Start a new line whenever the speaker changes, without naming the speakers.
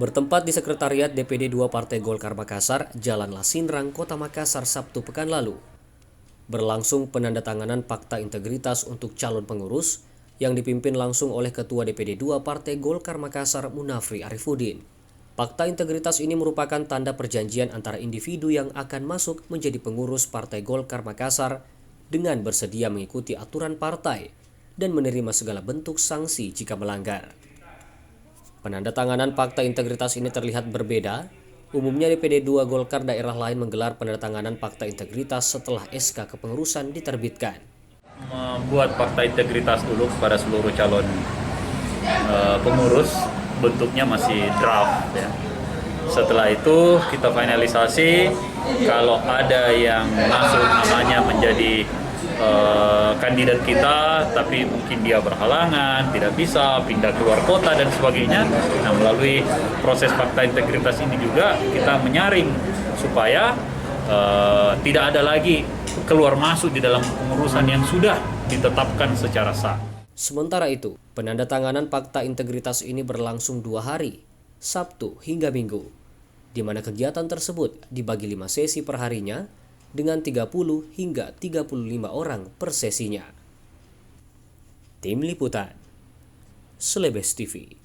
Bertempat di Sekretariat DPD 2 Partai Golkar Makassar, Jalan Lasinrang, Kota Makassar, Sabtu pekan lalu. Berlangsung penandatanganan fakta integritas untuk calon pengurus yang dipimpin langsung oleh Ketua DPD 2 Partai Golkar Makassar, Munafri Arifuddin. Fakta integritas ini merupakan tanda perjanjian antara individu yang akan masuk menjadi pengurus Partai Golkar Makassar dengan bersedia mengikuti aturan partai dan menerima segala bentuk sanksi jika melanggar. Penandatanganan fakta integritas ini terlihat berbeda. Umumnya DPD 2 Golkar daerah lain menggelar penandatanganan fakta integritas setelah SK kepengurusan diterbitkan.
Membuat fakta integritas dulu kepada seluruh calon pengurus, bentuknya masih draft ya. Setelah itu kita finalisasi, kalau ada yang masuk namanya menjadi kandidat kita, tapi mungkin dia berhalangan, tidak bisa, pindah keluar kota dan sebagainya. Nah, melalui proses fakta integritas ini juga kita menyaring supaya tidak ada lagi keluar masuk di dalam pengurusan yang sudah ditetapkan secara sah.
Sementara itu, penandatanganan fakta integritas ini berlangsung 2 hari, Sabtu hingga Minggu, di mana kegiatan tersebut dibagi 5 sesi perharinya dengan 30 hingga 35 orang per sesinya. Tim Liputan, Selebes TV.